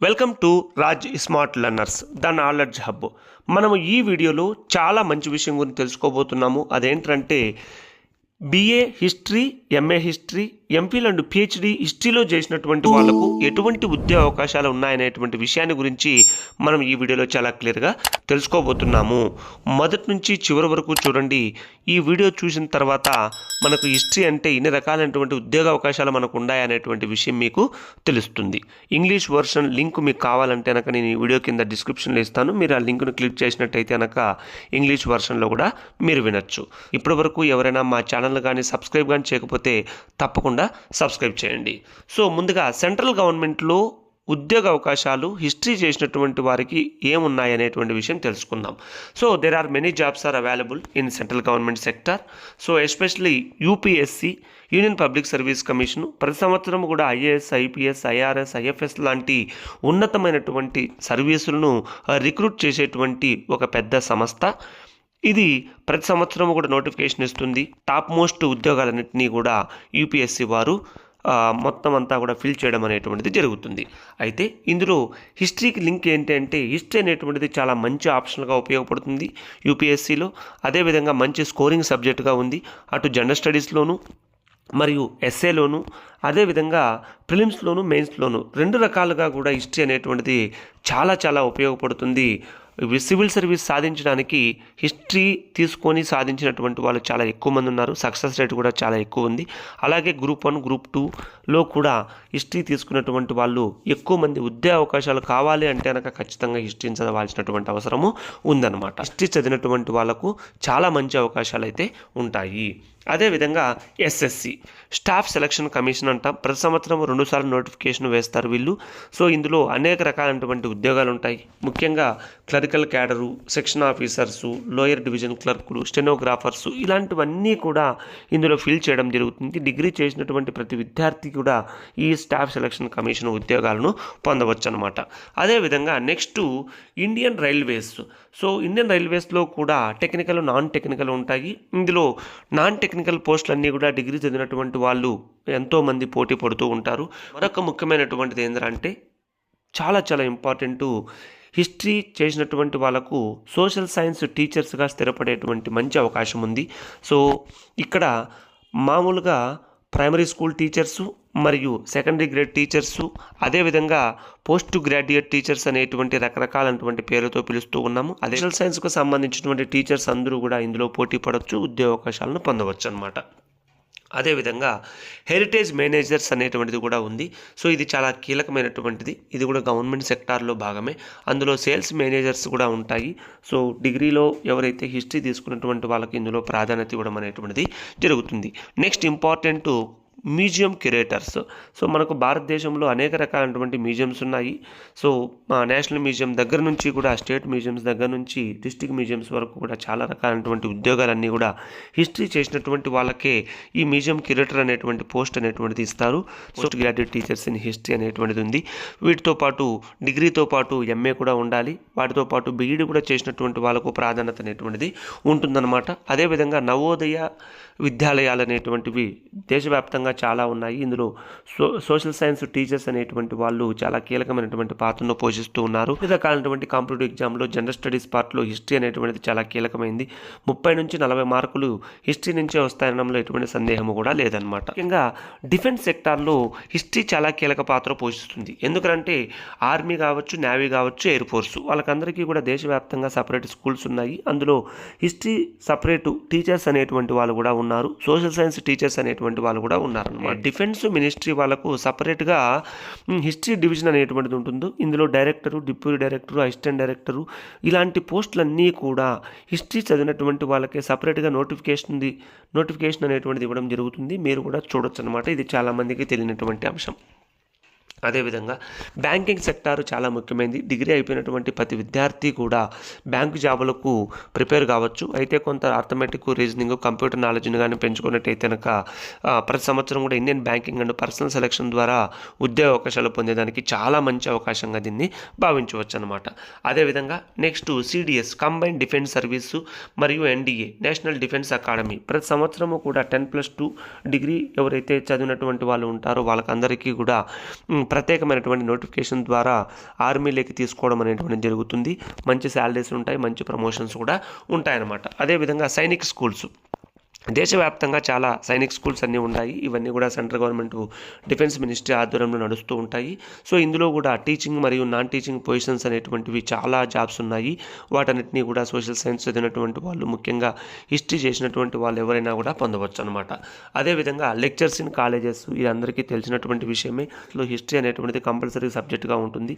Welcome to Raj smart learners the knowledge hub. మనము ఈ వీడియోలో చాలా మంచి విషయం గురించి తెలుసుకోబోతున్నాము. అదేంటంటే BA history, MA history, MPhil and PhD హిస్టరీలో చేసినటువంటి వాళ్లకు ఎటువంటి ఉద్యోగ అవకాశాలు ఉన్నాయనేటువంటి విషయాన్ని గురించి మనం ఈ వీడియోలో చాలా క్లియర్గా తెలుసుకోబోతున్నాము. మొదటి నుంచి చివరి వరకు చూడండి. ఈ వీడియో చూసిన తర్వాత మనకు హిస్టరీ అంటే ఇన్ని రకాలైనటువంటి ఉద్యోగ అవకాశాలు మనకు ఉన్నాయనేటువంటి విషయం మీకు తెలుస్తుంది. ఇంగ్లీష్ వర్షన్ లింక్ మీకు కావాలంటే కనుక నేను ఈ వీడియో కింద డిస్క్రిప్షన్లో ఇస్తాను. మీరు ఆ లింక్ను క్లిక్ చేసినట్టయితే కనుక ఇంగ్లీష్ వర్షన్లో కూడా మీరు వినొచ్చు. ఇప్పటి వరకు ఎవరైనా మా ఛానల్ కానీ సబ్స్క్రైబ్ కానీ చేయకపోతే తప్పకుండా సబ్స్క్రైబ్ చేయండి. సో ముందుగా సెంట్రల్ గవర్నమెంట్లో ఉద్యోగ అవకాశాలు హిస్టరీ చేసినటువంటి వారికి ఏమున్నాయి అనేటువంటి విషయం తెలుసుకుందాం. So there are many jobs are available in central government sector. So especially UPSC, union public service commission ప్రతి సంవత్సరం కూడా ఐఏఎస్, ఐపీఎస్, ఐఆర్ఎస్, ఐఎఫ్ఎస్ లాంటి ఉన్నతమైనటువంటి సర్వీసులను రిక్రూట్ చేసేటువంటి ఒక పెద్ద సంస్థ. ఇది ప్రతి సంవత్సరం కూడా నోటిఫికేషన్ ఇస్తుంది. టాప్ మోస్ట్ ఉద్యోగాలన్నింటినీ కూడా యూపీఎస్సీ వారు మొత్తం అంతా కూడా ఫిల్ చేయడం అనేటువంటిది జరుగుతుంది. అయితే ఇందులో హిస్టరీకి లింక్ ఏంటి అంటే హిస్టరీ అనేటువంటిది చాలా మంచి ఆప్షన్గా ఉపయోగపడుతుంది యూపీఎస్సీలో. అదేవిధంగా మంచి స్కోరింగ్ సబ్జెక్టుగా ఉంది. అటు జనరల్ స్టడీస్లోను మరియు ఎస్ఏలోను, అదేవిధంగా ప్రిలిమ్స్లోను, మెయిన్స్లోను రెండు రకాలుగా కూడా హిస్టరీ అనేటువంటిది చాలా ఉపయోగపడుతుంది. సివిల్ సర్వీస్ సాధించడానికి హిస్టరీ తీసుకొని సాధించినటువంటి వాళ్ళు చాలా ఎక్కువ మంది ఉన్నారు. సక్సెస్ రేట్ కూడా చాలా ఎక్కువ ఉంది. అలాగే గ్రూప్ 1, గ్రూప్ 2లో కూడా హిస్టరీ తీసుకున్నటువంటి వాళ్ళు ఎక్కువ మంది. ఉద్యోగ అవకాశాలు కావాలి అంటే కనుక ఖచ్చితంగా హిస్టరీని చదవాల్సినటువంటి అవసరము ఉందన్నమాట. హిస్టరీ చదివినటువంటి వాళ్ళకు చాలా మంచి అవకాశాలు అయితే ఉంటాయి. అదేవిధంగా ఎస్ఎస్సి స్టాఫ్ సెలక్షన్ కమిషన్ అంటాం. ప్రతి సంవత్సరం 2 సార్లు నోటిఫికేషన్ వేస్తారు వీళ్ళు. సో ఇందులో అనేక రకాలైనటువంటి ఉద్యోగాలు ఉంటాయి. ముఖ్యంగా clerical cadre, section officers, lower division క్లర్కులు, స్టెనోగ్రాఫర్సు ఇలాంటివన్నీ కూడా ఇందులో ఫిల్ చేయడం జరుగుతుంది. డిగ్రీ చేసినటువంటి ప్రతి విద్యార్థి కూడా ఈ స్టాఫ్ సెలక్షన్ కమిషన్ ఉద్యోగాలను పొందవచ్చు అనమాట. అదేవిధంగా next Indian railways. So Indian రైల్వేస్లో కూడా టెక్నికల్, నాన్ టెక్నికల్ ఉంటాయి. ఇందులో నాన్ టెక్నికల్ పోస్టులన్నీ కూడా డిగ్రీ చదివినటువంటి వాళ్ళు ఎంతోమంది పోటీ పడుతూ ఉంటారు. మరొక ముఖ్యమైనటువంటిది ఏంటంటే చాలా ఇంపార్టెంట్, హిస్టరీ చేసినటువంటి వాళ్ళకు సోషల్ సైన్స్ టీచర్స్గా స్థిరపడేటువంటి మంచి అవకాశం ఉంది. సో ఇక్కడ మామూలుగా ప్రైమరీ స్కూల్ టీచర్సు మరియు సెకండరీ గ్రేడ్ టీచర్సు, అదేవిధంగా పోస్ట్ గ్రాడ్యుయేట్ టీచర్స్ అనేటువంటి రకరకాలైనటువంటి పేరుతో పిలుస్తూ ఉన్నాము. అదే సోషల్ సైన్స్కు సంబంధించినటువంటి టీచర్స్ అందరూ కూడా ఇందులో పోటీ పడవచ్చు, ఉద్యోగ అవకాశాలను పొందవచ్చు అన్నమాట. అదేవిధంగా హెరిటేజ్ మేనేజర్స్ అనేటువంటిది కూడా ఉంది. సో ఇది చాలా కీలకమైనటువంటిది. ఇది కూడా గవర్నమెంట్ సెక్టార్లో భాగమే. అందులో సేల్స్ మేనేజర్స్ కూడా ఉంటాయి. సో డిగ్రీలో ఎవరైతే హిస్టరీ తీసుకున్నటువంటి వాళ్ళకి ఇందులో ప్రాధాన్యత ఇవ్వడం అనేటువంటిది జరుగుతుంది. Next important museum curators. So మనకు భారతదేశంలో అనేక రకాలైనటువంటి మ్యూజియంస్ ఉన్నాయి. సో నేషనల్ మ్యూజియం దగ్గర నుంచి కూడా స్టేట్ మ్యూజియంస్ దగ్గర నుంచి డిస్ట్రిక్ట్ మ్యూజియంస్ వరకు కూడా చాలా రకాలైనటువంటి ఉద్యోగాలన్నీ కూడా హిస్టరీ చేసినటువంటి వాళ్ళకే ఈ మ్యూజియం క్యూరేటర్ అనేటువంటి పోస్ట్ అనేటువంటిది ఇస్తారు. Post graduate teachers in history అనేటువంటిది ఉంది. వీటితో పాటు డిగ్రీతో పాటు ఎంఏ కూడా ఉండాలి. వాటితో పాటు బీఈడీ కూడా చేసినటువంటి వాళ్ళకు ప్రాధాన్యత అనేటువంటిది ఉంటుందన్నమాట. అదేవిధంగా నవోదయ విద్యాలయాలు అనేటువంటివి దేశవ్యాప్తంగా చాలా ఉన్నాయి. ఇందులో సోషల్ సైన్స్ టీచర్స్ అనేటువంటి వాళ్ళు చాలా కీలకమైనటువంటి పాత్రను పోషిస్తూ ఉన్నారు. వివిధ రకాలైనటువంటి కాంపిటేటివ్ ఎగ్జామ్లో జనరల్ స్టడీస్ పార్ట్లో హిస్టరీ అనేటువంటిది చాలా కీలకమైంది. 30 నుంచి 40 మార్కులు హిస్టరీ నుంచే వస్తాయనడంలో ఎటువంటి సందేహము కూడా లేదనమాట. ముఖ్యంగా డిఫెన్స్ సెక్టార్లో హిస్టరీ చాలా కీలక పాత్ర పోషిస్తుంది. ఎందుకంటే ఆర్మీ కావచ్చు, నేవీ కావచ్చు, ఎయిర్ ఫోర్స్ వాళ్ళకందరికీ కూడా దేశవ్యాప్తంగా సపరేట్ స్కూల్స్ ఉన్నాయి. అందులో హిస్టరీ సపరేటు టీచర్స్ అనేటువంటి వాళ్ళు కూడా ఉన్నారు. సోషల్ సైన్స్ టీచర్స్ అనేటువంటి వాళ్ళు కూడా ఉన్నారన్నమాట. డిఫెన్స్ మినిస్ట్రీ వాళ్ళకు సపరేట్గా హిస్టరీ డివిజన్ అనేటువంటిది ఉంటుంది. ఇందులో director, deputy director, assistant director ఇలాంటి పోస్టులన్నీ కూడా హిస్టరీ చదివినటువంటి వాళ్ళకే సపరేట్గా నోటిఫికేషన్ అనేటువంటిది ఇవ్వడం జరుగుతుంది. మీరు కూడా చూడొచ్చు అనమాట. ఇది చాలామందికి తెలియనటువంటి అంశం. అదేవిధంగా బ్యాంకింగ్ సెక్టారు చాలా ముఖ్యమైనది. డిగ్రీ అయిపోయినటువంటి ప్రతి విద్యార్థి కూడా బ్యాంకు జాబులకు ప్రిపేర్ కావచ్చు. అయితే కొంత అర్థమెటిక్, రీజనింగ్, కంప్యూటర్ నాలెడ్జ్ని కానీ పెంచుకున్నట్టయితే కనుక ప్రతి సంవత్సరం కూడా Indian banking and personal selection ద్వారా ఉద్యోగ అవకాశాలు పొందేదానికి చాలా మంచి అవకాశంగా దీన్ని భావించవచ్చు అనమాట. అదేవిధంగా next CDS combined defence service మరియు ఎన్డీఏ నేషనల్ డిఫెన్స్ అకాడమీ ప్రతి సంవత్సరము కూడా 10+2 డిగ్రీ ఎవరైతే చదివినటువంటి వాళ్ళు ఉంటారో వాళ్ళకందరికీ కూడా ప్రత్యేకమైనటువంటి నోటిఫికేషన్ ద్వారా ఆర్మీలోకి తీసుకోవడం అనేటువంటి జరుగుతుంది. మంచి శాలరీస్ ఉంటాయి, మంచి ప్రమోషన్స్ కూడా ఉంటాయన్నమాట. అదేవిధంగా సైనిక్ స్కూల్స్, దేశవ్యాప్తంగా చాలా సైనిక్ స్కూల్స్ అన్నీ ఉన్నాయి. ఇవన్నీ కూడా సెంట్రల్ గవర్నమెంట్ డిఫెన్స్ మినిస్ట్రీ ఆధ్వర్యంలో నడుస్తూ ఉంటాయి. సో ఇందులో కూడా టీచింగ్ మరియు నాన్ టీచింగ్ పొజిషన్స్ అనేటువంటివి చాలా జాబ్స్ ఉన్నాయి. వాటన్నిటినీ కూడా సోషల్ సైన్స్ చదివినటువంటి వాళ్ళు, ముఖ్యంగా హిస్టరీ చేసినటువంటి వాళ్ళు ఎవరైనా కూడా పొందవచ్చు అనమాట. అదేవిధంగా లెక్చర్స్ ఇన్ కాలేజెస్, ఇది అందరికీ తెలిసినటువంటి విషయమే. హిస్టరీ అనేటువంటిది కంపల్సరీ సబ్జెక్టుగా ఉంటుంది.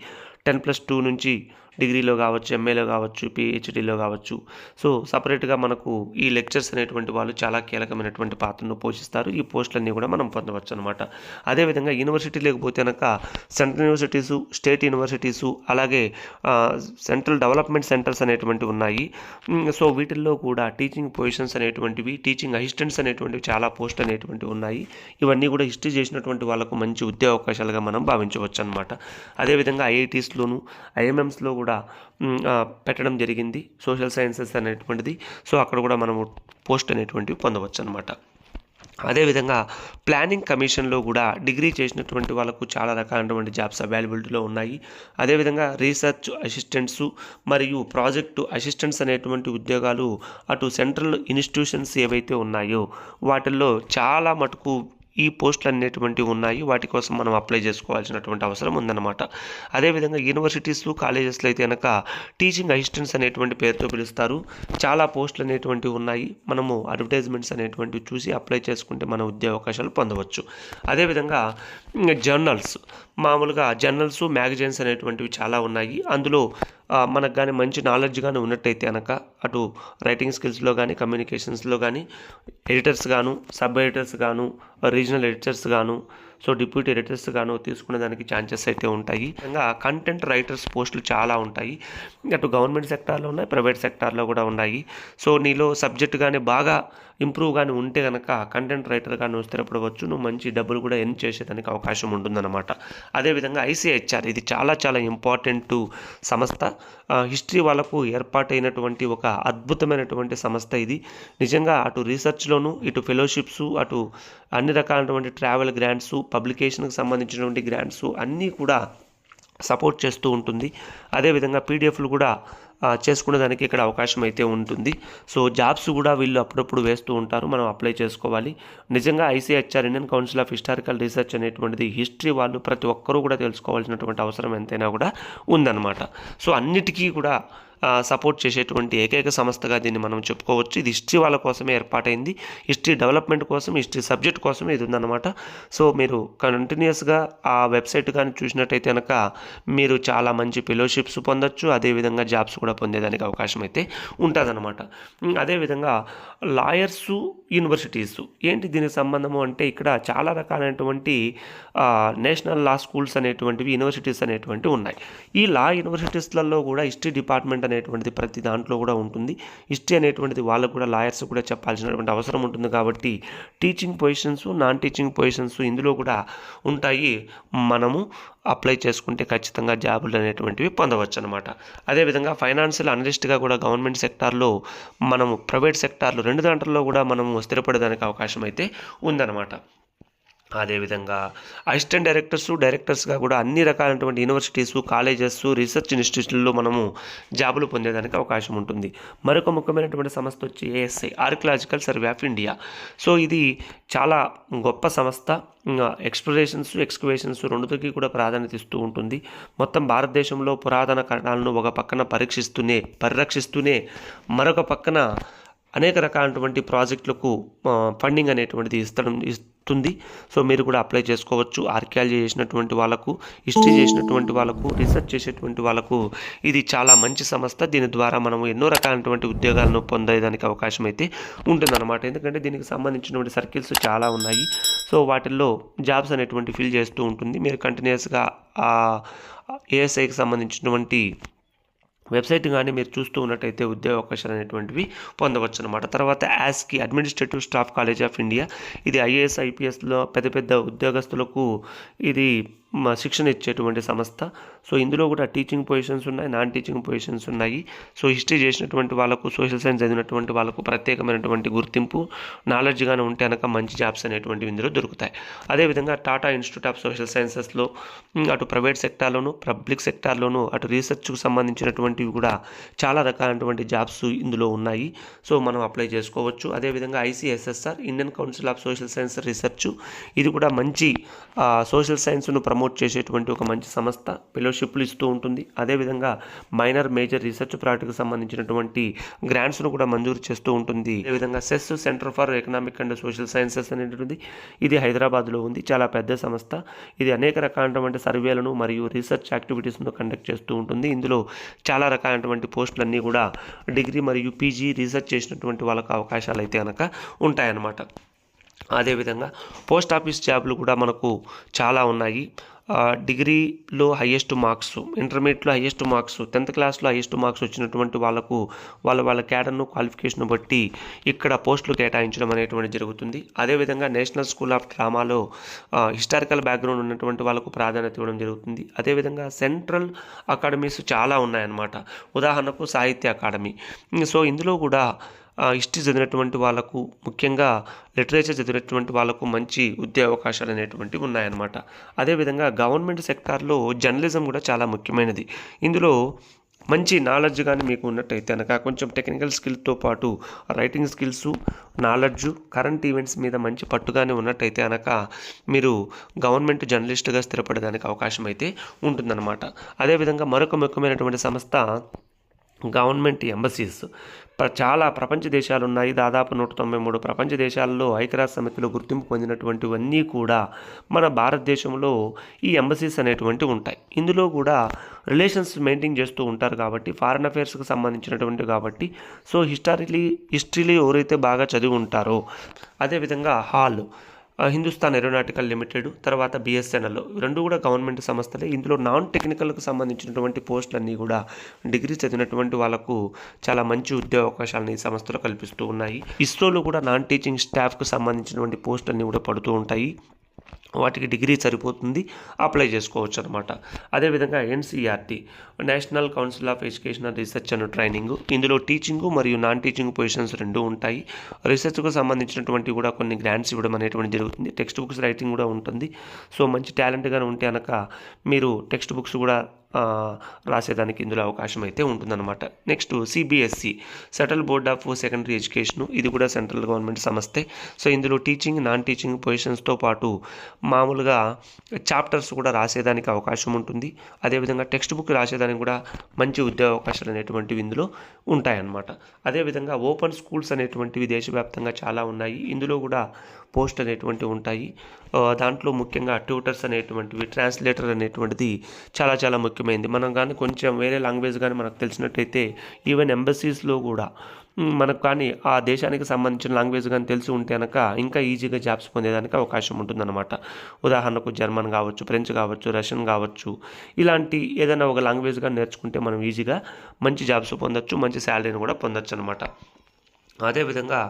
10+2 నుంచి డిగ్రీలో కావచ్చు, ఎంఏలో కావచ్చు, పిహెచ్డీలో కావచ్చు. సో సపరేట్గా మనకు ఈ లెక్చర్స్ అనేటువంటి వాళ్ళు చాలా కీలకమైనటువంటి పాత్రను పోషిస్తారు. ఈ పోస్టులన్నీ కూడా మనం పొందవచ్చు అనమాట. అదేవిధంగా యూనివర్సిటీ లేకపోతే కనుక సెంట్రల్ యూనివర్సిటీసు, స్టేట్ యూనివర్సిటీసు, అలాగే సెంట్రల్ డెవలప్మెంట్ సెంటర్స్ అనేటువంటివి ఉన్నాయి. సో వీటిల్లో కూడా టీచింగ్ పొజిషన్స్ అనేటువంటివి, టీచింగ్ అసిస్టెంట్స్ అనేటువంటివి చాలా పోస్ట్ అనేటువంటివి ఉన్నాయి. ఇవన్నీ కూడా హిస్టరీ చేసినటువంటి వాళ్ళకు మంచి ఉద్యోగ అవకాశాలుగా మనం భావించవచ్చు అనమాట. అదేవిధంగా ఐఐటీస్లోను, ఐఎంఎంస్లో కూడా పెట్టడం జరిగింది సోషల్ సైన్సెస్ అనేటువంటిది. సో అక్కడ కూడా మనము పోస్ట్ అనేటువంటివి పొందవచ్చు అనమాట. అదేవిధంగా ప్లానింగ్ కమిషన్లో కూడా డిగ్రీ చేసినటువంటి వాళ్ళకు చాలా రకాలైనటువంటి జాబ్స్ అవైలబిలిటీలో ఉన్నాయి. అదేవిధంగా రీసెర్చ్ అసిస్టెంట్స్ మరియు ప్రాజెక్టు అసిస్టెంట్స్ అనేటువంటి ఉద్యోగాలు అటు సెంట్రల్ ఇన్స్టిట్యూషన్స్ ఏవైతే ఉన్నాయో వాటిల్లో చాలా మటుకు ఈ పోస్టులు అనేటువంటివి ఉన్నాయి. వాటి కోసం మనం అప్లై చేసుకోవాల్సినటువంటి అవసరం ఉందన్నమాట. అదేవిధంగా యూనివర్సిటీస్లు, కాలేజెస్లో అయితే కనుక టీచింగ్ అసిస్టెంట్స్ అనేటువంటి పేరుతో పిలుస్తారు. చాలా పోస్టులు అనేటువంటివి ఉన్నాయి. మనము అడ్వర్టైజ్మెంట్స్ అనేటువంటివి చూసి అప్లై చేసుకుంటే మన ఉద్యోగ అవకాశాలు పొందవచ్చు. అదేవిధంగా జర్నల్స్, మామూలుగా జర్నల్స్, మ్యాగజైన్స్ అనేటువంటివి చాలా ఉన్నాయి. అందులో మనకు కానీ మంచి నాలెడ్జ్ కానీ ఉన్నట్టయితే కనుక అటు రైటింగ్ స్కిల్స్లో కానీ, కమ్యూనికేషన్స్లో కానీ ఎడిటర్స్ గాను, సబ్ ఎడిటర్స్ గాను, రీజనల్ ఎడిటర్స్ గాను, సో డిప్యూటీ ఎడిటర్స్ గాను తీసుకునే దానికి ఛాన్సెస్ అయితే ఉంటాయి. ఇంకా కంటెంట్ రైటర్స్ పోస్టులు చాలా ఉంటాయి. అటు గవర్నమెంట్ సెక్టార్లో ఉన్నాయి, ప్రైవేట్ సెక్టార్లో కూడా ఉన్నాయి. సో నీలో సబ్జెక్ట్ కానీ బాగా ఇంప్రూవ్ కానీ ఉంటే కనుక కంటెంట్ రైటర్ కానీ స్థిరపడవచ్చు. నువ్వు మంచి డబ్బులు కూడా ఎర్న్ చేసేదానికి అవకాశం ఉంటుందన్నమాట. అదేవిధంగా ఐసీహెచ్ఆర్, ఇది చాలా చాలా ఇంపార్టెంట్ సంస్థ. హిస్టరీ వాళ్ళకు ఏర్పాటైనటువంటి ఒక అద్భుతమైనటువంటి సంస్థ ఇది. నిజంగా అటు రీసెర్చ్లోను, ఇటు ఫెలోషిప్స్, అటు అన్ని రకాలైనటువంటి ట్రావెల్ గ్రాంట్స్, పబ్లికేషన్కి సంబంధించినటువంటి గ్రాంట్స్ అన్నీ కూడా సపోర్ట్ చేస్తూ ఉంటుంది. అదేవిధంగా పీడిఎఫ్లు కూడా చేసుకునే దానికి ఇక్కడ అవకాశం అయితే ఉంటుంది. సో జాబ్స్ కూడా వీళ్ళు అప్పుడప్పుడు వేస్తూ ఉంటారు, మనం అప్లై చేసుకోవాలి. నిజంగా ICHR, Indian council of historical research అనేటువంటిది హిస్టరీ వాళ్ళు ప్రతి ఒక్కరూ కూడా తెలుసుకోవాల్సినటువంటి అవసరం ఎంతైనా కూడా ఉందన్నమాట. సో అన్నిటికీ కూడా సపోర్ట్ చేసేటువంటి ఏకైక సంస్థగా దీన్ని మనం చెప్పుకోవచ్చు. ఇది హిస్టరీ వాళ్ళ కోసమే ఏర్పాటైంది. హిస్టరీ డెవలప్మెంట్ కోసం, హిస్టరీ సబ్జెక్ట్ కోసమే ఇది ఉందన్నమాట. సో మీరు కంటిన్యూస్గా ఆ వెబ్సైట్ కానీ చూసినట్టయితే కనుక మీరు చాలా మంచి ఫెలోషిప్స్ పొందొచ్చు. అదేవిధంగా జాబ్స్ కూడా పొందేదానికి అవకాశం అయితే ఉంటుందన్నమాట. అదేవిధంగా లాయర్సు, యూనివర్సిటీస్ ఏంటి దీనికి సంబంధము అంటే ఇక్కడ చాలా రకాలైనటువంటి నేషనల్ లా స్కూల్స్ అనేటువంటివి, యూనివర్సిటీస్ అనేటువంటివి ఉన్నాయి. ఈ లా యూనివర్సిటీస్లలో కూడా హిస్టరీ డిపార్ట్మెంట్ అనేటువంటిది ప్రతి దాంట్లో కూడా ఉంటుంది. హిస్టరీ అనేటువంటిది వాళ్ళకు కూడా లాయర్స్ కూడా చెప్పాల్సినటువంటి అవసరం ఉంటుంది. కాబట్టి teaching positions, non teaching positions ఇందులో కూడా ఉంటాయి. మనము అప్లై చేసుకుంటే ఖచ్చితంగా జాబులు అనేటువంటివి పొందవచ్చు అనమాట. అదేవిధంగా ఫైనాన్షియల్ అనలిస్ట్గా కూడా గవర్నమెంట్ సెక్టార్లో, మనము ప్రైవేట్ సెక్టార్లో, రెండు దాంట్లో కూడా మనము స్థిరపడేదానికి అవకాశం అయితే ఉందన్నమాట. అదేవిధంగా అసిస్టెంట్ డైరెక్టర్స్గా కూడా అన్ని రకాలైనటువంటి యూనివర్సిటీస్, కాలేజెస్, రీసెర్చ్ ఇన్స్టిట్యూషన్లో మనము జాబులు పొందేదానికి అవకాశం ఉంటుంది. మరొక ముఖ్యమైనటువంటి సంస్థ వచ్చి ASI, archaeological survey of India. So ఇది చాలా గొప్ప సంస్థ. ఎక్స్కవేషన్స్ రెండుకి కూడా ప్రాధాన్యత ఇస్తూ ఉంటుంది. మొత్తం భారతదేశంలో పురాతన కట్టడాలను ఒక పక్కన పరిరక్షిస్తూనే మరొక పక్కన అనేక రకాలైనటువంటి ప్రాజెక్టులకు ఫండింగ్ అనేటువంటిది ఇస్తుంది. సో మీరు కూడా అప్లై చేసుకోవచ్చు. ఆర్కియాలజీ చేసినటువంటి వాళ్ళకు, హిస్టరీ చేసినటువంటి వాళ్ళకు, రీసెర్చ్ చేసేటువంటి వాళ్ళకు ఇది చాలా మంచి సంస్థ. దీని ద్వారా మనము ఎన్నో రకాలైనటువంటి ఉద్యోగాలను పొందేదానికి అవకాశం అయితే ఉంటుందన్నమాట. ఎందుకంటే దీనికి సంబంధించినటువంటి సర్కిల్స్ చాలా ఉన్నాయి. సో వాటిల్లో జాబ్స్ అనేటువంటి ఫిల్ చేస్తూ ఉంటుంది. మీరు కంటిన్యూస్గా ఏఎస్ఐకి సంబంధించినటువంటి వెబ్సైట్ కానీ మీరు చూస్తూ ఉన్నట్టయితే ఉద్యోగ అవకాశాలు అనేటువంటివి పొందవచ్చు అనమాట. తర్వాత ASCI, administrative staff college of India, ఇది ఐఏఎస్, ఐపీఎస్లో పెద్ద పెద్ద ఉద్యోగస్తులకు ఇది శిక్షణ ఇచ్చేటువంటి సంస్థ. సో ఇందులో కూడా టీచింగ్ పొజిషన్స్ ఉన్నాయి, నాన్ టీచింగ్ పొజిషన్స్ ఉన్నాయి. సో హిస్టరీ చేసినటువంటి వాళ్ళకు, సోషల్ సైన్స్ చదివినటువంటి వాళ్ళకు ప్రత్యేకమైనటువంటి గుర్తింపు, నాలెడ్జ్గానే ఉంటే కనుక మంచి జాబ్స్ అనేటువంటివి ఇందులో దొరుకుతాయి. అదేవిధంగా టాటా ఇన్స్టిట్యూట్ ఆఫ్ సోషల్ సైన్సెస్లో అటు ప్రైవేట్ సెక్టార్లోను, పబ్లిక్ సెక్టార్లోను, అటు రీసెర్చ్కు సంబంధించినటువంటివి కూడా చాలా రకాలైనటువంటి జాబ్స్ ఇందులో ఉన్నాయి. సో మనం అప్లై చేసుకోవచ్చు. అదేవిధంగా ICSSR, Indian council of social science research, ఇది కూడా మంచి సోషల్ సైన్స్ను ప్రమోట్ చేసేటువంటి ఒక మంచి సంస్థ. ఫెలోషిప్లు ఇస్తూ ఉంటుంది. అదేవిధంగా మైనర్, మేజర్ రీసెర్చ్ ప్రాజెక్టుకు సంబంధించినటువంటి గ్రాంట్స్ను కూడా మంజూరు చేస్తూ ఉంటుంది. అదేవిధంగా CESS, centre for economic and social sciences అనేటువంటిది ఇది హైదరాబాద్లో ఉంది. చాలా పెద్ద సంస్థ. ఇది అనేక రకాలైనటువంటి సర్వేలను మరియు రీసెర్చ్ యాక్టివిటీస్ను కండక్ట్ చేస్తూ ఉంటుంది. ఇందులో చాలా రకాలైనటువంటి పోస్టులన్నీ కూడా డిగ్రీ మరియు PG రీసెర్చ్ చేసినటువంటి వాళ్ళకు అవకాశాలు అయితే కనుక ఉంటాయన్నమాట. అదేవిధంగా పోస్ట్ ఆఫీస్ జాబ్లు కూడా మనకు చాలా ఉన్నాయి. డిగ్రీలో హయ్యెస్ట్ మార్క్స్, ఇంటర్మీడియట్లో హయ్యెస్ట్ మార్క్స్, 10th క్లాస్లో హయ్యెస్ట్ మార్క్స్ వచ్చినటువంటి వాళ్ళకు వాళ్ళ క్యాడర్ను, క్వాలిఫికేషన్ బట్టి ఇక్కడ పోస్టులు కేటాయించడం అనేటువంటి జరుగుతుంది. అదేవిధంగా నేషనల్ స్కూల్ ఆఫ్ డ్రామాలో హిస్టారికల్ బ్యాక్గ్రౌండ్ ఉన్నటువంటి వాళ్ళకు ప్రాధాన్యత ఇవ్వడం జరుగుతుంది. అదేవిధంగా సెంట్రల్ అకాడమీస్ చాలా ఉన్నాయన్నమాట. ఉదాహరణకు సాహిత్య అకాడమీ. సో ఇందులో కూడా హిస్టరీ చదివినటువంటి వాళ్ళకు, ముఖ్యంగా లిటరేచర్ చదివినటువంటి వాళ్ళకు మంచి ఉద్యోగ అవకాశాలు అనేటువంటివి ఉన్నాయన్నమాట. అదేవిధంగా గవర్నమెంట్ సెక్టార్లో జర్నలిజం కూడా చాలా ముఖ్యమైనది. ఇందులో మంచి నాలెడ్జ్ కానీ మీకు ఉన్నట్టయితే కనుక, కొంచెం టెక్నికల్ స్కిల్తో పాటు writing skills, knowledge, current events మీద మంచి పట్టుగానే ఉన్నట్టయితే కనుక మీరు గవర్నమెంట్ జర్నలిస్ట్గా స్థిరపడడానికి అవకాశం అయితే ఉంటుందన్నమాట. అదేవిధంగా మరొక ముఖ్యమైనటువంటి సంస్థ గవర్నమెంట్ ఎంబసీస్. చాలా ప్రపంచ దేశాలు ఉన్నాయి. దాదాపు 193 ప్రపంచ దేశాల్లో ఐక్యరాజ్య సమితిలో గుర్తింపు పొందినటువంటివన్నీ కూడా మన భారతదేశంలో ఈ ఎంబసీస్ అనేటువంటివి ఉంటాయి. ఇందులో కూడా రిలేషన్స్ మెయింటైన్ చేస్తూ ఉంటారు కాబట్టి, ఫారెన్ అఫైర్స్కి సంబంధించినటువంటి కాబట్టి, సో హిస్టరీలో ఎవరైతే బాగా చదివి ఉంటారో, అదేవిధంగా హిందుస్థాన్ ఏరోనాటికల్ లిమిటెడ్, తర్వాత BSNL, రెండు కూడా గవర్నమెంట్ సంస్థలే. ఇందులో నాన్ టెక్నికల్కు సంబంధించినటువంటి పోస్టులన్నీ కూడా డిగ్రీ చదివినటువంటి వాళ్ళకు చాలా మంచి ఉద్యోగ అవకాశాలను ఈ సంస్థలు కల్పిస్తూ ఉన్నాయి. ఇస్రోలో కూడా నాన్ టీచింగ్ స్టాఫ్కు సంబంధించినటువంటి పోస్టులన్నీ కూడా పడుతూ ఉంటాయి. వాటికి డిగ్రీ సరిపోతుంది, అప్లై చేసుకోవచ్చు అనమాట. అదేవిధంగా NCERT, national council of education research and training, ఇందులో టీచింగ్ మరియు నాన్ టీచింగ్ పొజిషన్స్ రెండు ఉంటాయి. రీసెర్చ్కు సంబంధించినటువంటి కూడా కొన్ని గ్రాంట్స్ ఇవ్వడం అనేటువంటి జరుగుతుంది. టెక్స్ట్ బుక్స్ రైటింగ్ కూడా ఉంటుంది. సో మంచి టాలెంట్గానే ఉంటే కనుక మీరు టెక్స్ట్ బుక్స్ కూడా రాసేదానికి ఇందులో అవకాశం అయితే ఉంటుందన్నమాట. Next CBSE, central board of secondary education, ఇది కూడా సెంట్రల్ గవర్నమెంట్ సంస్థే. సో ఇందులో టీచింగ్, నాన్ టీచింగ్ పొజిషన్స్తో పాటు మామూలుగా చాప్టర్స్ కూడా రాసేదానికి అవకాశం ఉంటుంది. అదేవిధంగా టెక్స్ట్ బుక్ రాసేదానికి కూడా మంచి ఉద్యోగ అవకాశాలు అనేటువంటివి ఇందులో ఉంటాయన్నమాట. అదేవిధంగా ఓపెన్ స్కూల్స్ అనేటువంటివి దేశవ్యాప్తంగా చాలా ఉన్నాయి. ఇందులో కూడా పోస్ట్ అనేటువంటివి ఉంటాయి. దాంట్లో ముఖ్యంగా ట్యూటర్స్ అనేటువంటివి, ట్రాన్స్లేటర్ అనేటువంటిది చాలా చాలా ముఖ్యమైనది. మనం కానీ కొంచెం వేరే లాంగ్వేజ్ కానీ మనకు తెలిసినట్టయితే, ఈవెన్ ఎంబసీస్లో కూడా మనకు కానీ ఆ దేశానికి సంబంధించిన లాంగ్వేజ్ కానీ తెలిసి ఉంటే కనుక ఇంకా ఈజీగా జాబ్స్ పొందేదానికి అవకాశం ఉంటుందన్నమాట. ఉదాహరణకు జర్మన్ కావచ్చు, ఫ్రెంచ్ కావచ్చు, రష్యన్ కావచ్చు, ఇలాంటి ఏదైనా ఒక లాంగ్వేజ్ కానీ నేర్చుకుంటే మనం ఈజీగా మంచి జాబ్స్ పొందొచ్చు, మంచి శాలరీని కూడా పొందొచ్చు అనమాట. అదేవిధంగా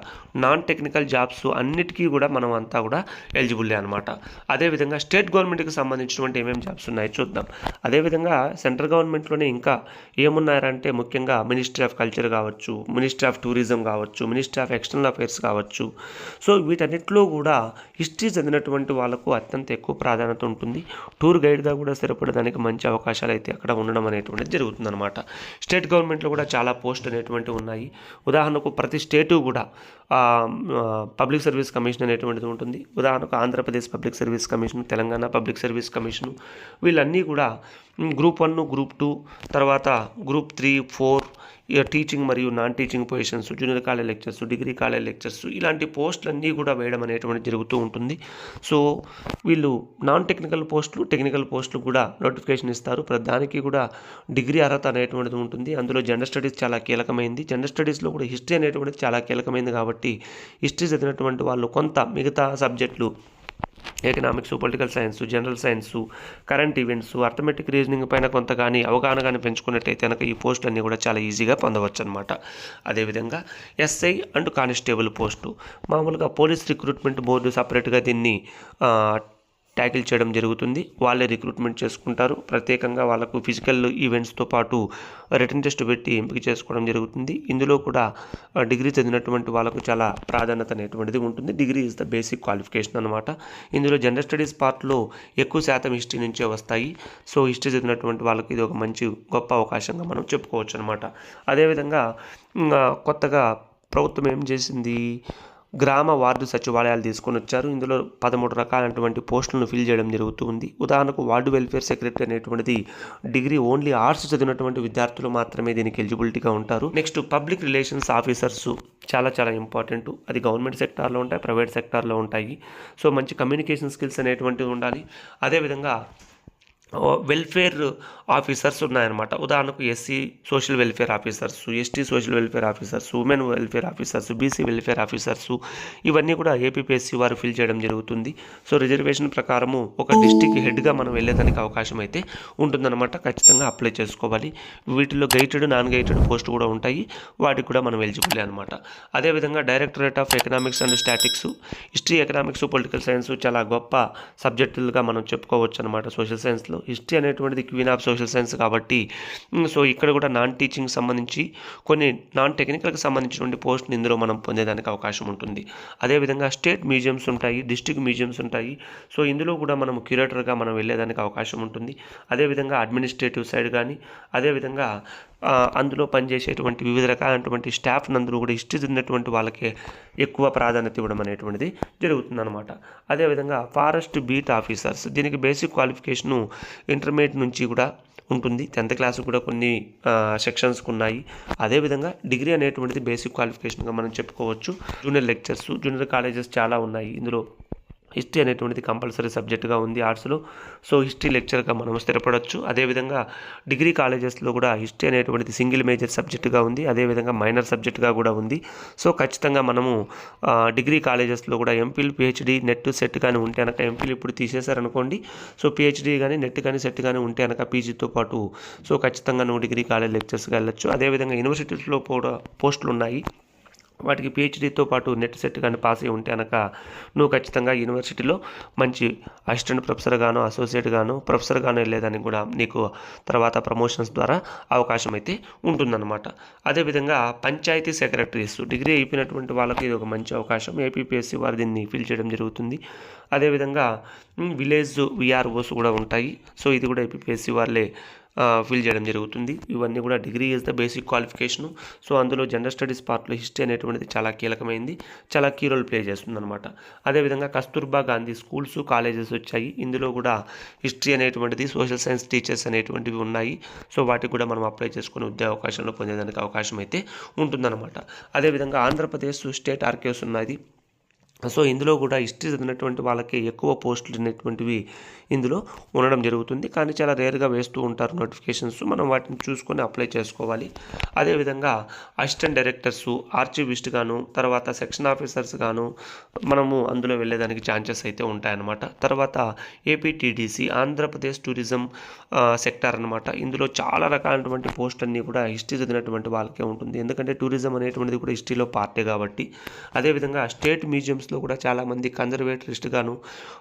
నాన్ టెక్నికల్ జాబ్స్ అన్నిటికీ కూడా మనం అంతా కూడా ఎలిజిబుల్లే అనమాట. అదేవిధంగా స్టేట్ గవర్నమెంట్కి సంబంధించినటువంటి ఏమేమి జాబ్స్ ఉన్నాయో చూద్దాం. అదేవిధంగా సెంట్రల్ గవర్నమెంట్లోనే ఇంకా ఏమున్నారంటే, ముఖ్యంగా మినిస్ట్రీ ఆఫ్ కల్చర్ కావచ్చు, మినిస్ట్రీ ఆఫ్ టూరిజం కావచ్చు, మినిస్ట్రీ ఆఫ్ ఎక్స్టర్నల్ అఫైర్స్ కావచ్చు. సో వీటన్నిటిలో కూడా హిస్టరీ చదివినటువంటి వాళ్ళకు అత్యంత ఎక్కువ ప్రాధాన్యత ఉంటుంది. టూర్ గైడ్గా కూడా స్థిరపడడానికి మంచి అవకాశాలు అయితే అక్కడ ఉండడం అనేటువంటిది జరుగుతుందన్నమాట. స్టేట్ గవర్నమెంట్లో కూడా చాలా పోస్ట్ అనేటువంటివి ఉన్నాయి. ఉదాహరణకు ప్రతి స్టేటు కూడా పబ్లిక్ సర్వీస్ కమిషన్ అనేటువంటిది ఉంటుంది. ఉదాహరణకు Andhra Pradesh public service commission, Telangana public service commission, వీళ్ళన్నీ కూడా గ్రూప్ 1, గ్రూప్ 2, తర్వాత గ్రూప్ 3, 4 టీచింగ్ మరియు non teaching positions, junior college lectures, degree college lectures, ఇలాంటి పోస్టులన్నీ కూడా వేయడం అనేటువంటిది జరుగుతూ ఉంటుంది. సో వీళ్ళు నాన్ టెక్నికల్ పోస్టులు, టెక్నికల్ పోస్టులు కూడా నోటిఫికేషన్ ఇస్తారు. దానికి కూడా డిగ్రీ అర్హత అనేటువంటిది ఉంటుంది. అందులో జనరల్ స్టడీస్ చాలా కీలకమైంది. జనరల్ స్టడీస్లో కూడా హిస్టరీ అనేటువంటిది చాలా కీలకమైంది కాబట్టి హిస్టరీ చదివినటువంటి వాళ్ళు కొంత మిగతా సబ్జెక్టులు, economics, political science, general science, current events, arithmetic reasoning పైన కొంత కానీ అవగాహన కానీ పెంచుకున్నట్టయితే కనుక ఈ పోస్టులు అన్నీ కూడా చాలా ఈజీగా పొందవచ్చు అనమాట. అదేవిధంగా SI అండ్ కానిస్టేబుల్ పోస్టు, మామూలుగా పోలీస్ రిక్రూట్మెంట్ బోర్డు సపరేట్గా దీన్ని ట్యాకిల్ చేయడం జరుగుతుంది. వాళ్ళే రిక్రూట్మెంట్ చేసుకుంటారు. ప్రత్యేకంగా వాళ్ళకు ఫిజికల్ ఈవెంట్స్తో పాటు రిటన్ టెస్ట్ పెట్టి ఎంపిక చేసుకోవడం జరుగుతుంది. ఇందులో కూడా డిగ్రీ చదివినటువంటి వాళ్ళకు చాలా ప్రాధాన్యత అనేటువంటిది ఉంటుంది. Degree is the basic qualification అనమాట. ఇందులో జనరల్ స్టడీస్ పార్ట్లో ఎక్కువ శాతం హిస్టరీ నుంచే వస్తాయి. సో హిస్టరీ చదివినటువంటి వాళ్ళకి ఇది ఒక మంచి గొప్ప అవకాశంగా మనం చెప్పుకోవచ్చు అనమాట. అదేవిధంగా కొత్తగా ప్రభుత్వం ఏం చేసింది, గ్రామ వార్డు సచివాలయాలు తీసుకొని వచ్చారు. ఇందులో 13 రకాలైనటువంటి పోస్టులను ఫిల్ చేయడం జరుగుతుంది. ఉదాహరణకు వార్డు వెల్ఫేర్ సెక్రటరీ అనేటువంటిది డిగ్రీ ఓన్లీ ఆర్ట్స్ చదివినటువంటి విద్యార్థులు మాత్రమే దీనికి ఎలిజిబిలిటీగా ఉంటారు. నెక్స్ట్ పబ్లిక్ రిలేషన్స్ ఆఫీసర్స్ చాలా చాలా ఇంపార్టెంట్. అది గవర్నమెంట్ సెక్టార్లో ఉంటాయి, ప్రైవేట్ సెక్టార్లో ఉంటాయి. సో మంచి కమ్యూనికేషన్ స్కిల్స్ అనేటువంటివి ఉండాలి. అదేవిధంగా వెల్ఫేర్ ఆఫీసర్స్ ఉన్నాయన్నమాట. ఉదాహరణకు SC social welfare officers, ST social welfare officers, women welfare officers, BC welfare officers, ఇవన్నీ కూడా ఏపీపీఎస్సీ వారు ఫిల్ చేయడం జరుగుతుంది. సో రిజర్వేషన్ ప్రకారము ఒక డిస్టిక్ హెడ్గా మనం వెళ్ళేదానికి అవకాశం అయితే ఉంటుందన్నమాట. ఖచ్చితంగా అప్లై చేసుకోవాలి. వీటిలో గైటెడ్, నాన్ గైటెడ్ పోస్ట్ కూడా ఉంటాయి. వాటికి కూడా మనం ఎలిజిబుల్ అనమాట. అదేవిధంగా directorate of economics and statics, history, economics, political science చాలా గొప్ప సబ్జెక్టులుగా మనం చెప్పుకోవచ్చు అనమాట. సోషల్ సైన్స్లో హిస్టరీ అనేటువంటిది క్వీన్ ఆఫ్ సోషల్ సైన్స్ కాబట్టి సో ఇక్కడ కూడా నాన్ టీచింగ్ సంబంధించి కొన్ని నాన్ టెక్నికల్కి సంబంధించినటువంటి పోస్ట్ని ఇందులో మనం పొందేదానికి అవకాశం ఉంటుంది. అదేవిధంగా స్టేట్ మ్యూజియంస్ ఉంటాయి, డిస్ట్రిక్ట్ మ్యూజియంస్ ఉంటాయి. సో ఇందులో కూడా మనం క్యూరేటర్గా మనం వెళ్ళేదానికి అవకాశం ఉంటుంది. అదేవిధంగా అడ్మినిస్ట్రేటివ్ సైడ్ కానీ, అదేవిధంగా అందులో పనిచేసేటువంటి వివిధ రకాలైనటువంటి స్టాఫ్ నందరూ కూడా హిస్టరీ చెందినటువంటి వాళ్ళకే ఎక్కువ ప్రాధాన్యత ఇవ్వడం అనేటువంటిది జరుగుతుందన్నమాట. అదేవిధంగా ఫారెస్ట్ బీట్ ఆఫీసర్స్, దీనికి బేసిక్ క్వాలిఫికేషను ఇంటర్మీడియట్ నుంచి కూడా ఉంటుంది. 10th క్లాస్ కూడా కొన్ని సెక్షన్స్కి ఉన్నాయి. అదేవిధంగా డిగ్రీ అనేటువంటిది బేసిక్ క్వాలిఫికేషన్గా మనం చెప్పుకోవచ్చు. జూనియర్ లెక్చర్స్, జూనియర్ కాలేజెస్ చాలా ఉన్నాయి. ఇందులో హిస్టరీ అనేటువంటిది కంపల్సరీ సబ్జెక్టుగా ఉంది ఆర్ట్స్లో. సో హిస్టరీ లెక్చర్గా మనం స్థిరపడవచ్చు. అదేవిధంగా డిగ్రీ కాలేజెస్లో కూడా హిస్టరీ అనేటువంటిది సింగిల్ మేజర్ సబ్జెక్టుగా ఉంది. అదేవిధంగా మైనర్ సబ్జెక్టుగా కూడా ఉంది. సో ఖచ్చితంగా మనము డిగ్రీ కాలేజెస్లో కూడా ఎంఫిల్, పిహెచ్డి, నెట్, సెట్ కానీ ఉంటే కనుక, ఎంఫిల్ ఇప్పుడు తీసేశారనుకోండి, సో పిహెచ్డి కానీ, నెట్ కానీ, సెట్ కానీ ఉంటే కనుక పీజీతో పాటు సో ఖచ్చితంగా నువ్వు డిగ్రీ కాలేజ్ లెక్చర్స్గా వెళ్ళొచ్చు. అదేవిధంగా యూనివర్సిటీస్లో కూడా పోస్టులు ఉన్నాయి. వాటికి పిహెచ్డీతో పాటు నెట్ సెట్ కానీ పాస్ అయి ఉంటే కనుక నువ్వు ఖచ్చితంగా యూనివర్సిటీలో మంచి అసిస్టెంట్ ప్రొఫెసర్ గాను, అసోసియేట్ గాను, ప్రొఫెసర్ గాను వెళ్ళేదానికి కూడా నీకు తర్వాత ప్రమోషన్స్ ద్వారా అవకాశం అయితే ఉంటుందన్నమాట. అదేవిధంగా పంచాయతీ సెక్రటరీస్, డిగ్రీ అయిపోయినటువంటి వాళ్ళకి ఇది ఒక మంచి అవకాశం. ఏపీపీఎస్సీ వారు దీన్ని ఫిల్ చేయడం జరుగుతుంది. అదేవిధంగా విలేజ్ విఆర్ఓస్ కూడా ఉంటాయి. సో ఇది కూడా ఏపీపీఎస్సీ వాళ్ళే ఫిల్ చేయడం జరుగుతుంది. ఇవన్నీ కూడా degree is the basic qualification. So అందులో జనరల్ స్టడీస్ పార్ట్లో హిస్టరీ అనేటువంటిది చాలా కీలకమైంది, చాలా కీ రోల్ ప్లే చేస్తుంది అనమాట. అదేవిధంగా కస్తూర్బా గాంధీ స్కూల్స్, కాలేజెస్ వచ్చాయి. ఇందులో కూడా హిస్టరీ అనేటువంటిది, సోషల్ సైన్స్ టీచర్స్ అనేటువంటివి ఉన్నాయి. సో వాటికి కూడా మనం అప్లై చేసుకుని ఉద్యోగ అవకాశంలో పొందేదానికి అవకాశం అయితే ఉంటుందన్నమాట. అదేవిధంగా ఆంధ్రప్రదేశ్ స్టేట్ ఆర్కైవ్స్ ఉన్నది. సో ఇందులో కూడా హిస్టరీ చదివినటువంటి వాళ్ళకి ఎక్కువ పోస్టులు అనేటువంటివి ఇందులో ఉండడం జరుగుతుంది. కానీ చాలా రేర్గా వేస్తూ ఉంటారు నోటిఫికేషన్స్. మనం వాటిని చూసుకొని అప్లై చేసుకోవాలి. అదేవిధంగా అసిస్టెంట్ డైరెక్టర్స్, ఆర్చివిస్ట్ గాను, తర్వాత సెక్షన్ ఆఫీసర్స్ గాను మనము అందులో వెళ్ళేదానికి ఛాన్సెస్ అయితే ఉంటాయన్నమాట. తర్వాత ఏపీటీడీసీ, ఆంధ్రప్రదేశ్ టూరిజం సెక్టార్ అనమాట. ఇందులో చాలా రకాలైనటువంటి పోస్ట్ అన్నీ కూడా హిస్టరీ చదివినటువంటి వాళ్ళకే ఉంటుంది. ఎందుకంటే టూరిజం అనేటువంటిది కూడా హిస్టరీలో పార్టే కాబట్టి. అదేవిధంగా స్టేట్ మ్యూజియంస్లో కూడా చాలామంది కన్జర్వేటరిస్ట్ గాను,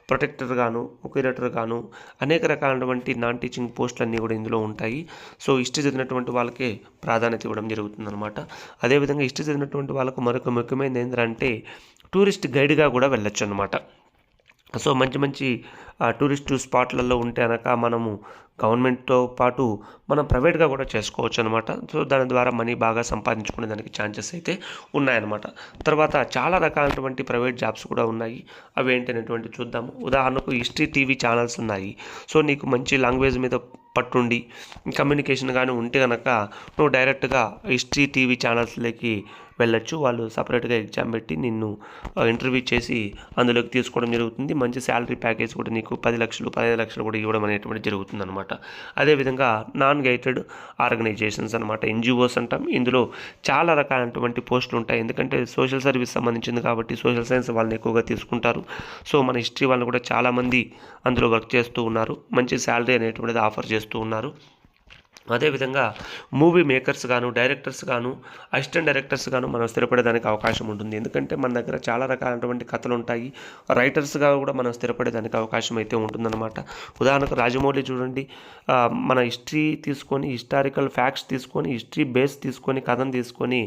ప్రొటెక్టర్ గాను, క్యూరేటర్ గాను అనేక రకాలైనటువంటి నాన్ టీచింగ్ పోస్టులు అన్నీ కూడా ఇందులో ఉంటాయి. సో హిస్టరీ చదివినటువంటి వాళ్ళకే ప్రాధాన్యత ఇవ్వడం జరుగుతుందన్నమాట. అదేవిధంగా హిస్టరీ చదివినటువంటి వాళ్ళకు మరొక ముఖ్యమైనది ఏంటంటే టూరిస్ట్ గైడ్గా కూడా వెళ్ళొచ్చు అనమాట. సో మంచి మంచి టూరిస్టు స్పాట్లలో ఉంటే కనుక మనము గవర్నమెంట్తో పాటు మనం ప్రైవేట్గా కూడా చేసుకోవచ్చు అనమాట. సో దాని ద్వారా మనీ బాగా సంపాదించుకునే దానికి ఛాన్సెస్ అయితే ఉన్నాయన్నమాట. తర్వాత చాలా రకాలైనటువంటి ప్రైవేట్ జాబ్స్ కూడా ఉన్నాయి. అవి ఏంటనేటువంటి చూద్దాము. ఉదాహరణకు హిస్టరీ టీవీ ఛానల్స్ ఉన్నాయి. సో నీకు మంచి లాంగ్వేజ్ మీద పట్టుండి కమ్యూనికేషన్ కానీ ఉంటే కనుక నువ్వు డైరెక్ట్గా హిస్టరీ టీవీ ఛానల్స్లోకి వెళ్ళొచ్చు. వాళ్ళు సపరేట్గా ఎగ్జామ్ పెట్టి నిన్ను ఇంటర్వ్యూ చేసి అందులోకి తీసుకోవడం జరుగుతుంది. మంచి శాలరీ ప్యాకేజ్ కూడా నీకు 10 లక్షలు 15 లక్షలు కూడా ఇవ్వడం అనేటువంటి జరుగుతుంది అనమాట. అదేవిధంగా నాన్ గైటెడ్ ఆర్గనైజేషన్స్ అనమాట, ఎన్జిఓస్ అంటాం. ఇందులో చాలా రకాలైనటువంటి పోస్టులు ఉంటాయి. ఎందుకంటే సోషల్ సర్వీస్ సంబంధించింది కాబట్టి సోషల్ సైన్స్ వాళ్ళని ఎక్కువగా తీసుకుంటారు. సో మన హిస్టరీ వాళ్ళు కూడా చాలామంది అందులో వర్క్ చేస్తూ ఉన్నారు. మంచి శాలరీ అనేటువంటిది ఆఫర్ చేస్తూ ఉన్నారు. అదేవిధంగా మూవీ మేకర్స్ గాను, డైరెక్టర్స్ గాను, అసిస్టెంట్ డైరెక్టర్స్ గాను మనం స్థిరపడేదానికి అవకాశం ఉంటుంది. ఎందుకంటే మన దగ్గర చాలా రకాలైనటువంటి కథలు ఉంటాయి. రైటర్స్గా కూడా మనం స్థిరపడేదానికి అవకాశం అయితే ఉంటుందన్నమాట. ఉదాహరణకు రాజమౌళి చూడండి, మన హిస్టరీ తీసుకొని, హిస్టారికల్ ఫ్యాక్ట్స్ తీసుకొని, హిస్టరీ బేస్ తీసుకొని, కథను తీసుకొని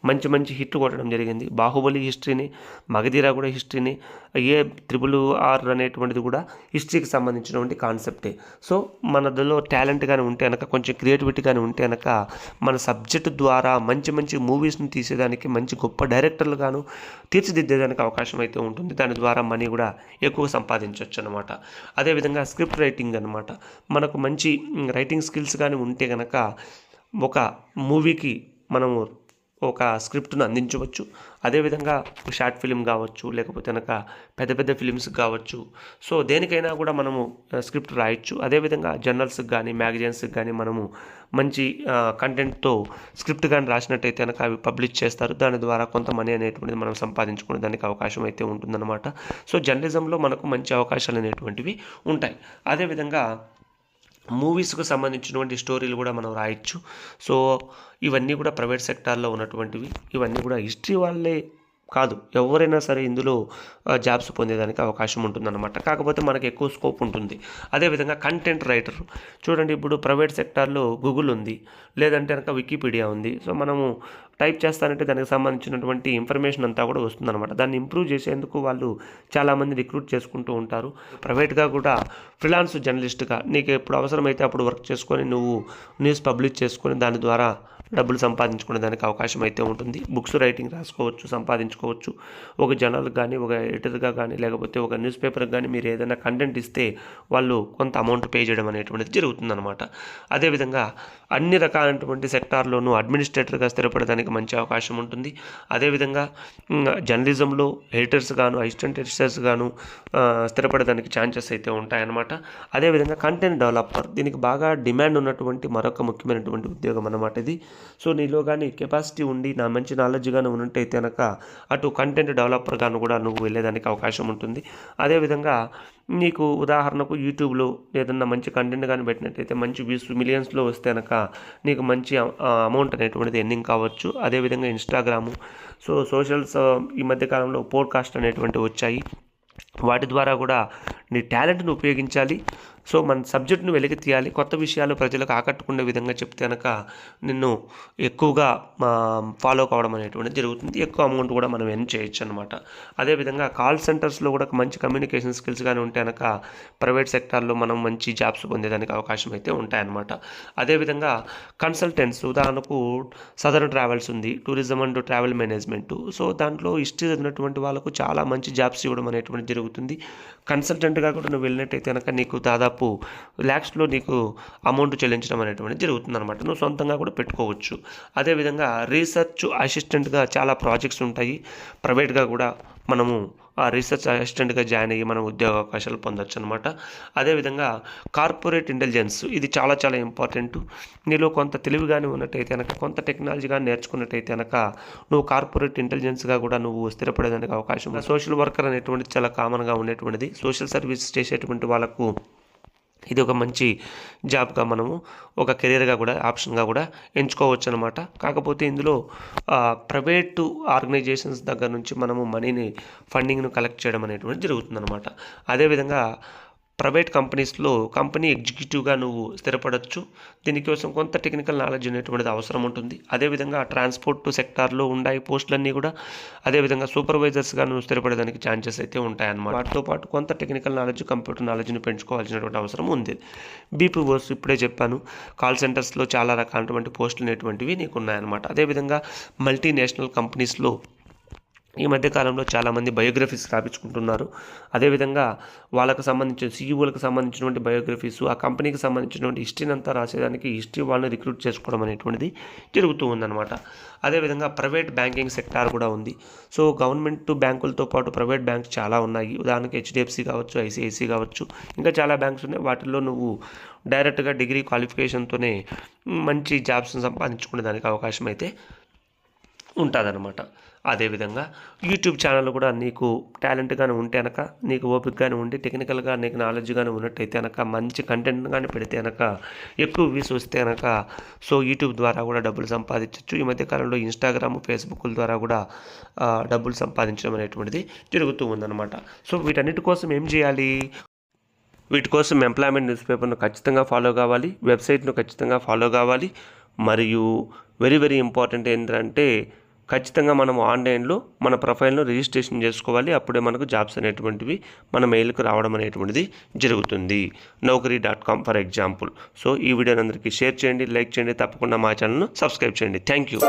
మంచి మంచి హిట్ కొట్టడం జరిగింది. బాహుబలి హిస్టరీని, మగధీర కూడా హిస్టరీని, ARRR అనేటువంటిది కూడా హిస్టరీకి సంబంధించినటువంటి కాన్సెప్టే. సో మనలో టాలెంట్ కానీ ఉంటే కనుక, కొంచెం క్రియేటివిటీ కానీ ఉంటే కనుక, మన సబ్జెక్ట్ ద్వారా మంచి మంచి మూవీస్ని తీసేదానికి, మంచి గొప్ప డైరెక్టర్లు గాను తీర్చిదిద్దేదానికి అవకాశం అయితే ఉంటుంది. దాని ద్వారా మనీ కూడా ఎక్కువ సంపాదించవచ్చు అనమాట. అదేవిధంగా స్క్రిప్ట్ రైటింగ్ అనమాట. మనకు మంచి రైటింగ్ స్కిల్స్ కానీ ఉంటే కనుక ఒక మూవీకి మనము ఒక స్క్రిప్ట్ను అందించవచ్చు. అదేవిధంగా షార్ట్ ఫిలిం కావచ్చు, లేకపోతే కనుక పెద్ద పెద్ద ఫిలిమ్స్ కావచ్చు. సో దేనికైనా కూడా మనము స్క్రిప్ట్ రాయొచ్చు. అదేవిధంగా జర్నల్స్కి కానీ, మ్యాగజైన్స్కి కానీ మనము మంచి కంటెంట్తో స్క్రిప్ట్ కానీ రాసినట్టయితే కనుక అవి పబ్లిష్ చేస్తారు. దాని ద్వారా కొంత మనీ అనేటువంటిది మనం సంపాదించుకునే దానికి అవకాశం అయితే ఉంటుందన్నమాట. సో జర్నలిజంలో మనకు మంచి అవకాశాలు అనేటువంటివి ఉంటాయి. అదేవిధంగా మూవీస్కు సంబంధించినటువంటి స్టోరీలు కూడా మనం రాయొచ్చు. సో ఇవన్నీ కూడా ప్రైవేట్ సెక్టార్లో ఉన్నటువంటివి. ఇవన్నీ కూడా హిస్టరీ వాళ్ళే కాదు, ఎవరైనా సరే ఇందులో జాబ్స్ పొందేదానికి అవకాశం ఉంటుందన్నమాట. కాకపోతే మనకి ఎక్కువ స్కోప్ ఉంటుంది. అదేవిధంగా కంటెంట్ రైటర్ చూడండి, ఇప్పుడు ప్రైవేట్ సెక్టార్లో గూగుల్ ఉంది, లేదంటే కనుక వికీపీడియా ఉంది. సో మనము టైప్ చేస్తానంటే దానికి సంబంధించినటువంటి ఇన్ఫర్మేషన్ అంతా కూడా వస్తుందన్నమాట. దాన్ని ఇంప్రూవ్ చేసేందుకు వాళ్ళు చాలామంది రిక్రూట్ చేసుకుంటూ ఉంటారు. ప్రైవేట్గా కూడా ఫ్రీలాన్స్ జర్నలిస్ట్గా నీకు ఎప్పుడు అవసరమైతే అప్పుడు వర్క్ చేసుకొని నువ్వు న్యూస్ పబ్లిష్ చేసుకొని దాని ద్వారా డబ్బులు సంపాదించుకునే దానికి అవకాశం అయితే ఉంటుంది. బుక్స్ రైటింగ్ రాసుకోవచ్చు, సంపాదించుకోవచ్చు. ఒక జర్నల్కి కానీ, ఒక ఎడిటర్గా కానీ, లేకపోతే ఒక న్యూస్ పేపర్కి కానీ మీరు ఏదైనా కంటెంట్ ఇస్తే వాళ్ళు కొంత అమౌంట్ పే చేయడం అనేటువంటిది జరుగుతుందన్నమాట. అదేవిధంగా అన్ని రకాలైనటువంటి సెక్టార్లోనూ అడ్మినిస్ట్రేటర్గా స్థిరపడడానికి మంచి అవకాశం ఉంటుంది. అదేవిధంగా జర్నలిజంలో ఎడిటర్స్ గాను, అసిస్టెంట్ ఎడిటర్స్ గాను స్థిరపడడానికి ఛాన్సెస్ అయితే ఉంటాయన్నమాట. అదేవిధంగా కంటెంట్ డెవలపర్, దీనికి బాగా డిమాండ్ ఉన్నటువంటి మరొక ముఖ్యమైనటువంటి ఉద్యోగం అన్నమాట ఇది. సో నీలో కానీ కెపాసిటీ ఉండి నా మంచి నాలెడ్జ్ కానీ ఉన్నట్టయితే కనుక అటు కంటెంట్ డెవలపర్ గాను కూడా నువ్వు వెళ్ళేదానికి అవకాశం ఉంటుంది. అదేవిధంగా నీకు ఉదాహరణకు యూట్యూబ్లో ఏదన్నా మంచి కంటెంట్ కానీ పెట్టినట్టయితే మంచి వ్యూస్ మిలియన్స్లో వస్తే కనుక నీకు మంచి అమౌంట్ అనేటువంటిది ఎర్నింగ్ కావచ్చు. అదేవిధంగా ఇన్స్టాగ్రాము, సో సోషల్స్ ఈ మధ్యకాలంలో పోడ్కాస్ట్ అనేటువంటివి వచ్చాయి. వాటి ద్వారా కూడా నీ టాలెంట్ను ఉపయోగించాలి. సో మన సబ్జెక్ట్ను వెలికి తీయాలి. కొత్త విషయాలు ప్రజలకు ఆకట్టుకునే విధంగా చెప్తే కనుక నిన్ను ఎక్కువగా ఫాలో కావడం అనేటువంటిది జరుగుతుంది. ఎక్కువ అమౌంట్ కూడా మనం ఎర్న్ చేయొచ్చు అనమాట. అదేవిధంగా కాల్ సెంటర్స్లో కూడా మంచి కమ్యూనికేషన్ స్కిల్స్ కానీ ఉంటే కనుక ప్రైవేట్ సెక్టార్లో మనం మంచి జాబ్స్ పొందేదానికి అవకాశం అయితే ఉంటాయన్నమాట. అదేవిధంగా కన్సల్టెంట్స్, ఉదాహరణకు సదరన్ ట్రావెల్స్ ఉంది, tourism and travel management. So దాంట్లో హిస్టరీ చదివినటువంటి వాళ్ళకు చాలా మంచి జాబ్స్ ఇవ్వడం అనేటువంటి జరుగుతుంది. కన్సల్టెంట్గా కూడా నువ్వు వెళ్ళినట్టయితే కనుక నీకు దాదాపు ల్యాక్స్లో నీకు అమౌంట్ చెల్లించడం అనేటువంటిది జరుగుతుంది అనమాట. నువ్వు సొంతంగా కూడా పెట్టుకోవచ్చు. అదేవిధంగా రీసెర్చ్ అసిస్టెంట్గా చాలా ప్రాజెక్ట్స్ ఉంటాయి. ప్రైవేట్గా కూడా మనము ఆ రీసెర్చ్ అసిస్టెంట్గా జాయిన్ అయ్యి మనం ఉద్యోగ అవకాశాలు పొందొచ్చు అనమాట. అదేవిధంగా కార్పొరేట్ ఇంటెలిజెన్స్, ఇది చాలా చాలా ఇంపార్టెంట్. నీలో కొంత తెలివిగానే ఉన్నట్టయితే కనుక, కొంత టెక్నాలజీగా నేర్చుకున్నట్టయితే కనుక నువ్వు కార్పొరేట్ ఇంటెలిజెన్స్గా కూడా నువ్వు స్థిరపడేదానికి అవకాశం. సోషల్ వర్కర్ అనేటువంటిది చాలా కామన్గా ఉండేటువంటిది. సోషల్ సర్వీస్ చేసేటువంటి వాళ్ళకు ఇది ఒక మంచి జాబ్గా మనము ఒక కెరీర్గా కూడా ఆప్షన్గా కూడా ఎంచుకోవచ్చు అనమాట. కాకపోతే ఇందులో ప్రైవేటు ఆర్గనైజేషన్స్ దగ్గర నుంచి మనము మనీని ఫండింగ్ను కలెక్ట్ చేయడం అనేటువంటిది జరుగుతుందన్నమాట. అదేవిధంగా ప్రైవేట్ కంపెనీస్లో కంపెనీ ఎగ్జిక్యూటివ్గా నువ్వు స్థిరపడవచ్చు. దీనికోసం కొంత టెక్నికల్ నాలెడ్జ్ అనేటువంటిది అవసరం ఉంటుంది. అదేవిధంగా ట్రాన్స్పోర్ట్ సెక్టార్లో ఉన్నాయి పోస్టులన్నీ కూడా. అదేవిధంగా సూపర్వైజర్స్గా నువ్వు స్థిరపడేదానికి ఛాన్సెస్ అయితే ఉంటాయన్నమాట. వాటితో పాటు కొంత టెక్నికల్ నాలెడ్జ్, కంప్యూటర్ నాలెడ్జ్ని పెంచుకోవాల్సినటువంటి అవసరం ఉంది. BPOs ఇప్పుడే చెప్పాను, కాల్ సెంటర్స్లో చాలా రకాలైనటువంటి పోస్టులు అనేటువంటివి నీకు ఉన్నాయన్నమాట. అదేవిధంగా మల్టీనేషనల్ కంపెనీస్లో ఈ మధ్యకాలంలో చాలామంది బయోగ్రఫీస్ రాపించుకుంటున్నారు. అదేవిధంగా వాళ్ళకు సంబంధించిన CEOలకు సంబంధించినటువంటి బయోగ్రఫీస్, ఆ కంపెనీకి సంబంధించినటువంటి హిస్టరీని అంతా రాసేదానికి హిస్టరీ వాళ్ళని రిక్రూట్ చేసుకోవడం అనేటువంటిది జరుగుతూ ఉందన్నమాట. అదేవిధంగా ప్రైవేట్ బ్యాంకింగ్ సెక్టార్ కూడా ఉంది. సో గవర్నమెంట్ బ్యాంకులతో పాటు ప్రైవేట్ బ్యాంక్స్ చాలా ఉన్నాయి. ఉదాహరణకి HDFC కావచ్చు, ICICI కావచ్చు, ఇంకా చాలా బ్యాంక్స్ ఉన్నాయి. వాటిల్లో నువ్వు డైరెక్ట్గా డిగ్రీ క్వాలిఫికేషన్తోనే మంచి జాబ్స్ని సంపాదించుకునే దానికి అవకాశం అయితే ఉంటుందన్నమాట. అదేవిధంగా యూట్యూబ్ ఛానల్ కూడా నీకు టాలెంట్గానే ఉంటే కనుక, నీకు ఓపికగానే ఉండి టెక్నికల్గా నీకు నాలెడ్జ్గానే ఉన్నట్టయితే కనుక, మంచి కంటెంట్ కానీ పెడితే కనుక, ఎక్కువ వ్యూస్ వస్తే కనుక సో యూట్యూబ్ ద్వారా కూడా డబ్బులు సంపాదించవచ్చు. ఈ మధ్యకాలంలో ఇన్స్టాగ్రామ్, ఫేస్బుక్ల ద్వారా కూడా డబ్బులు సంపాదించడం అనేటువంటిది జరుగుతూ ఉందన్నమాట. సో వీటన్నిటి కోసం ఏం చేయాలి? వీటి కోసం ఎంప్లాయ్మెంట్ న్యూస్ పేపర్ను ఖచ్చితంగా ఫాలో కావాలి, వెబ్సైట్ను ఖచ్చితంగా ఫాలో కావాలి. మరియు వెరీ వెరీ ఇంపార్టెంట్ ఏంటంటే ఖచ్చితంగా మనం ఆన్లైన్లో మన ప్రొఫైల్ను రిజిస్ట్రేషన్ చేసుకోవాలి. అప్పుడే మనకు జాబ్స్ అనేటువంటివి మన మెయిల్కి రావడం అనేటువంటిది జరుగుతుంది. naukri.com for example. సో ఈ వీడియోని అందరికీ షేర్ చేయండి, లైక్ చేయండి, తప్పకుండా మా ఛానల్ను సబ్స్క్రైబ్ చేయండి. Thank you.